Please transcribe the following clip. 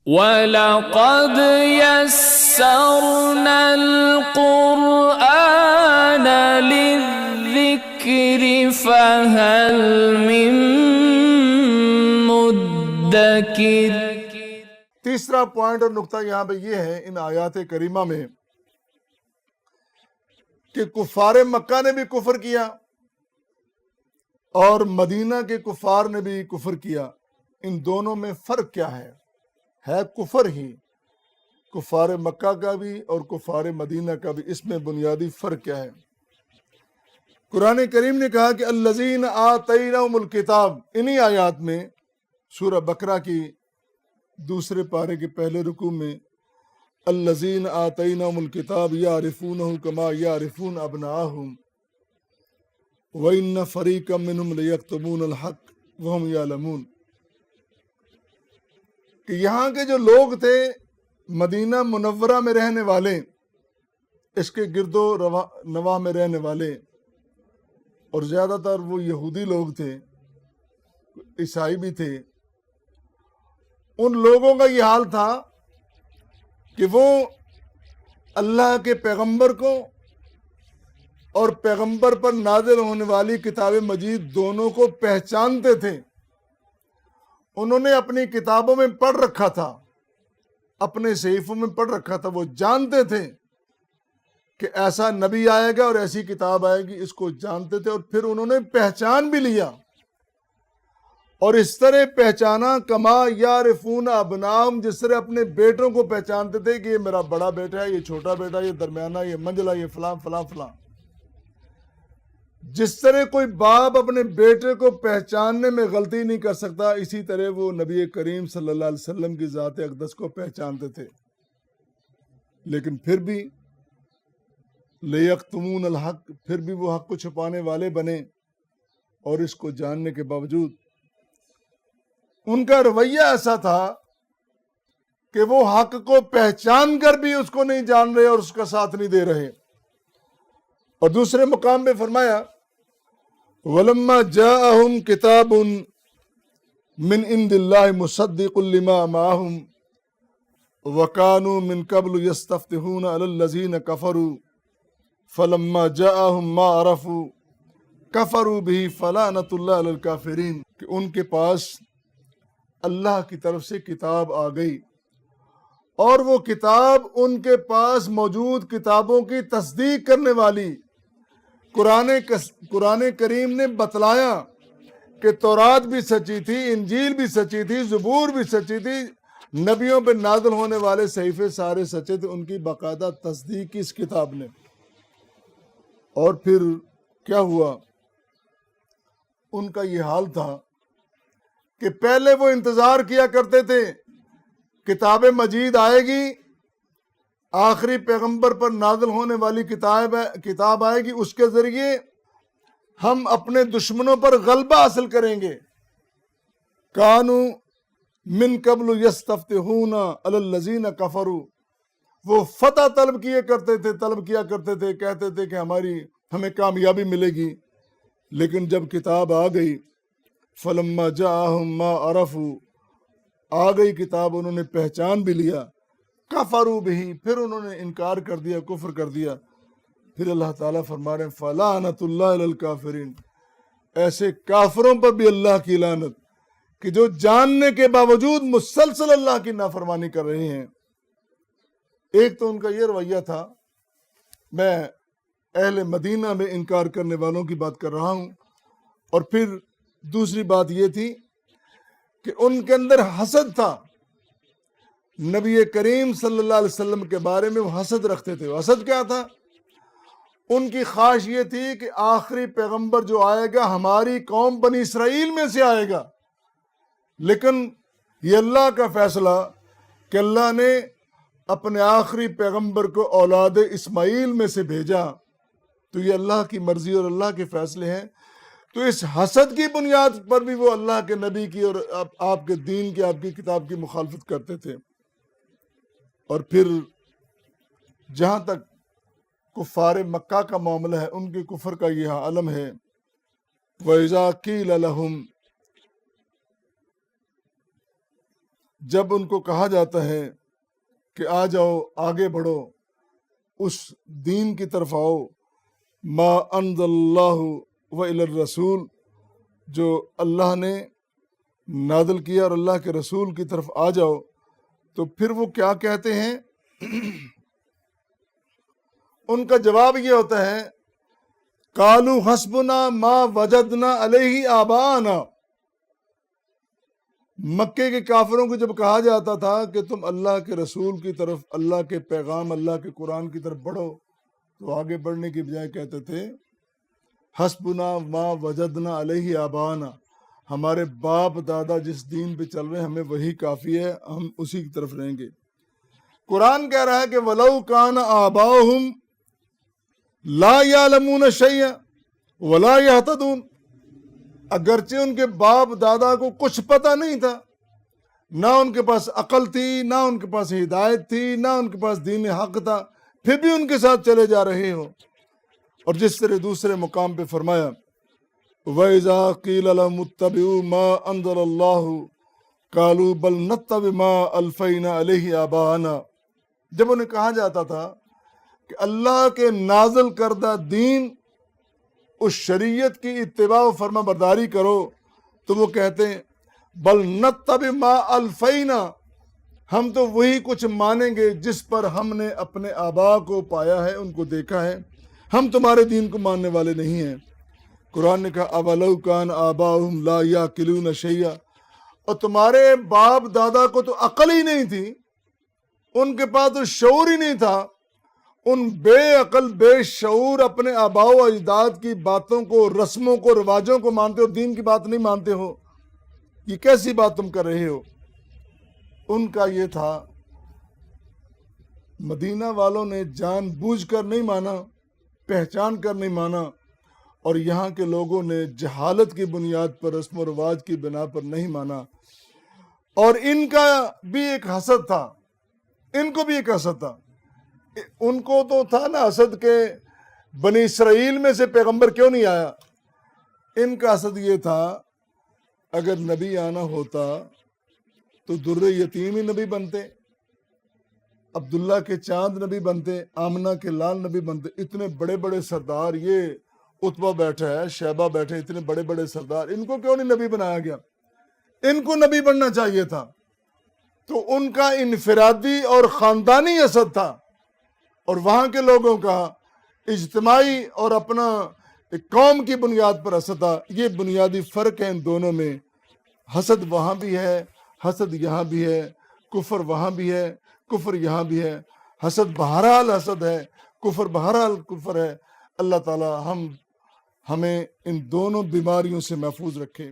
وَلَقَدْ يَسَّرْنَا الْقُرْآنَ لِلذِّكْرِ فَهَلْ مِن مُدَّكِرٍ۔ تیسرا پوائنٹ اور نقطہ یہاں پہ یہ ہے ان آیات کریمہ میں کہ کفار مکہ نے بھی کفر کیا اور مدینہ کے کفار نے بھی کفر کیا۔ ان دونوں میں فرق کیا ہے کفر ہی، کفار مکہ کا بھی اور کفار مدینہ کا بھی، اس میں بنیادی فرق کیا ہے؟ قرآن کریم نے کہا کہ الذین آتیناہم الکتاب، انہی آیات میں سورہ بقرہ کی دوسرے پارے کے پہلے رکوع میں الذین آتیناہم الکتاب یعرفونہ کما یعرفون ابناءہم وَإِنَّ فَرِيقًا مِّنْهُمْ لَيَكْتُمُونَ الْحَقَّ وَهُمْ يَعْلَمُونَ، کہ یہاں کے جو لوگ تھے مدینہ منورہ میں رہنے والے، اس کے گرد و نواح میں رہنے والے، اور زیادہ تر وہ یہودی لوگ تھے، عیسائی بھی تھے، ان لوگوں کا یہ حال تھا کہ وہ اللہ کے پیغمبر کو اور پیغمبر پر نازل ہونے والی کتاب مجید دونوں کو پہچانتے تھے۔ انہوں نے اپنی کتابوں میں پڑھ رکھا تھا، اپنے صحیفوں میں پڑھ رکھا تھا، وہ جانتے تھے کہ ایسا نبی آئے گا اور ایسی کتاب آئے گی، اس کو جانتے تھے، اور پھر انہوں نے پہچان بھی لیا، اور اس طرح پہچانا کما یعرفون ابناءہم، جس طرح اپنے بیٹوں کو پہچانتے تھے کہ یہ میرا بڑا بیٹا ہے، یہ چھوٹا بیٹا ہے، یہ درمیانہ، یہ منجلا، یہ فلاں فلاں فلاں۔ جس طرح کوئی باپ اپنے بیٹے کو پہچاننے میں غلطی نہیں کر سکتا، اسی طرح وہ نبی کریم صلی اللہ علیہ وسلم کی ذات اقدس کو پہچانتے تھے، لیکن پھر بھی لیکتمون الحق، پھر بھی وہ حق کو چھپانے والے بنے، اور اس کو جاننے کے باوجود ان کا رویہ ایسا تھا کہ وہ حق کو پہچان کر بھی اس کو نہیں جان رہے اور اس کا ساتھ نہیں دے رہے۔ اور دوسرے مقام پہ فرمایا وَلَمَّا جَاءَهُمْ كِتَابٌ مِّنْ عِنْدِ اللَّهِ مُصَدِّقٌ لِمَا مَعَهُمْ وَكَانُوا مِنْ قَبْلُ يَسْتَفْتِحُونَ عَلَى الَّذِينَ كَفَرُوا فَلَمَّا جَاءَهُمْ مَا عَرَفُوا كَفَرُوا بِهِ فَلَعْنَةُ اللَّهِ عَلَى الْكَافِرِينَ، کہ ان کے پاس اللہ کی طرف سے کتاب آ گئی، اور وہ کتاب ان کے پاس موجود کتابوں کی تصدیق کرنے والی۔ قرآن کریم نے بتلایا کہ تورات بھی سچی تھی، انجیل بھی سچی تھی، زبور بھی سچی تھی، نبیوں پہ نازل ہونے والے صحیفے سارے سچے تھے، ان کی باقاعدہ تصدیق کی اس کتاب نے۔ اور پھر کیا ہوا؟ ان کا یہ حال تھا کہ پہلے وہ انتظار کیا کرتے تھے کتاب مجید آئے گی، آخری پیغمبر پر نازل ہونے والی کتاب آئے گی، اس کے ذریعے ہم اپنے دشمنوں پر غلبہ حاصل کریں گے۔ کانوا من قبل یستفتحون علی الذین کفروا، وہ فتح طلب کیا کرتے تھے، کہتے تھے کہ ہمیں کامیابی ملے گی، لیکن جب کتاب آ گئی فلما جاءہم ما عرفوا، آ گئی کتاب، انہوں نے پہچان بھی لیا، کفروا بہ، پھر انہوں نے انکار کر دیا، کفر کر دیا۔ پھر اللہ تعالیٰ فرما رہے ہیں فلعنۃ اللہ علی الکافرین، ایسے کافروں پر بھی اللہ کی لعنت کہ جو جاننے کے باوجود مسلسل اللہ کی نافرمانی کر رہے ہیں۔ ایک تو ان کا یہ رویہ تھا، میں اہل مدینہ میں انکار کرنے والوں کی بات کر رہا ہوں، اور پھر دوسری بات یہ تھی کہ ان کے اندر حسد تھا، نبی کریم صلی اللہ علیہ وسلم کے بارے میں وہ حسد رکھتے تھے۔ حسد کیا تھا؟ ان کی خواہش یہ تھی کہ آخری پیغمبر جو آئے گا ہماری قوم بنی اسرائیل میں سے آئے گا، لیکن یہ اللہ کا فیصلہ کہ اللہ نے اپنے آخری پیغمبر کو اولاد اسماعیل میں سے بھیجا، تو یہ اللہ کی مرضی اور اللہ کے فیصلے ہیں۔ تو اس حسد کی بنیاد پر بھی وہ اللہ کے نبی کی اور آپ کے دین کی، آپ کی کتاب کی مخالفت کرتے تھے۔ اور پھر جہاں تک کفار مکہ کا معاملہ ہے، ان کے کفر کا یہ عالم ہے وَإِذَا قِيلَ لَهُمْ جب ان کو کہا جاتا ہے کہ آ جاؤ آگے بڑھو اس دین کی طرف آؤ، ما انزل اللہ و الی الرسول، جو اللہ نے نازل کیا اور اللہ کے رسول کی طرف آ جاؤ، تو پھر وہ کیا کہتے ہیں؟ ان کا جواب یہ ہوتا ہے قالوا حسبنا ما وجدنا علیہ آباءنا۔ مکے کے کافروں کو جب کہا جاتا تھا کہ تم اللہ کے رسول کی طرف، اللہ کے پیغام، اللہ کے قرآن کی طرف بڑھو، تو آگے بڑھنے کی بجائے کہتے تھے حسبنا ما وجدنا علیہ آباءنا، ہمارے باپ دادا جس دین پہ چل رہے ہیں ہمیں وہی کافی ہے، ہم اسی کی طرف رہیں گے۔ قرآن کہہ رہا ہے کہ وَلَوْ كَانَ آبَاؤُهُمْ لَا يَعْلَمُونَ شَيْئًا وَلَا يَهْتَدُونَ، اگرچہ ان کے باپ دادا کو کچھ پتہ نہیں تھا، نہ ان کے پاس عقل تھی، نہ ان کے پاس ہدایت تھی، نہ ان کے پاس دین حق تھا، پھر بھی ان کے ساتھ چلے جا رہے ہو۔ اور جس طرح دوسرے مقام پہ فرمایا وَإِذَا قِيلَ لَهُمُ اتَّبِعُوا مَا أَنزَلَ اللَّهُ قَالُوا بَلْ نَتَّبِعُ مَا أَلْفَيْنَا عَلَيْهِ آبَاءَنَا، جب انہیں کہا جاتا تھا کہ اللہ کے نازل کردہ دین، اس شریعت کی اتباع و فرما برداری کرو، تو وہ کہتے ہیں بل نتبع ما الفینا، ہم تو وہی کچھ مانیں گے جس پر ہم نے اپنے آبا کو پایا ہے، ان کو دیکھا ہے، ہم تمہارے دین کو ماننے والے نہیں ہیں۔ قرآن نے کہا اولو کان آباؤہم لا یاکلون شیئا، اور تمہارے باپ دادا کو تو عقل ہی نہیں تھی، ان کے پاس تو شعور ہی نہیں تھا، ان بے عقل بے شعور اپنے آباء و اجداد کی باتوں کو، رسموں کو، رواجوں کو مانتے ہو، دین کی بات نہیں مانتے ہو، یہ کیسی بات تم کر رہے ہو؟ ان کا یہ تھا، مدینہ والوں نے جان بوجھ کر نہیں مانا، پہچان کر نہیں مانا، اور یہاں کے لوگوں نے جہالت کی بنیاد پر، رسم و رواج کی بنا پر نہیں مانا۔ اور ان کا بھی ایک حسد تھا، ان کو بھی ایک حسد تھا، ان کو تو تھا نا حسد کے بنی اسرائیل میں سے پیغمبر کیوں نہیں آیا۔ ان کا حسد یہ تھا اگر نبی آنا ہوتا تو در یتیم ہی نبی بنتے، عبداللہ کے چاند نبی بنتے، آمنہ کے لال نبی بنتے۔ اتنے بڑے بڑے سردار، یہ عتبہ بیٹھا ہے، شیبہ بیٹھے، اتنے بڑے بڑے سردار، ان کو کیوں نہیں نبی بنایا گیا؟ ان کو نبی بننا چاہیے تھا۔ تو ان کا انفرادی اور خاندانی حسد تھا، اور وہاں کے لوگوں کا اجتماعی اور اپنا ایک قوم کی بنیاد پر حسد تھا۔ یہ بنیادی فرق ہے ان دونوں میں۔ حسد وہاں بھی ہے، حسد یہاں بھی ہے، کفر وہاں بھی ہے، کفر یہاں بھی ہے۔ حسد بہرحال حسد ہے، کفر بہرحال کفر ہے۔ اللہ تعالی ہمیں ان دونوں بیماریوں سے محفوظ رکھے۔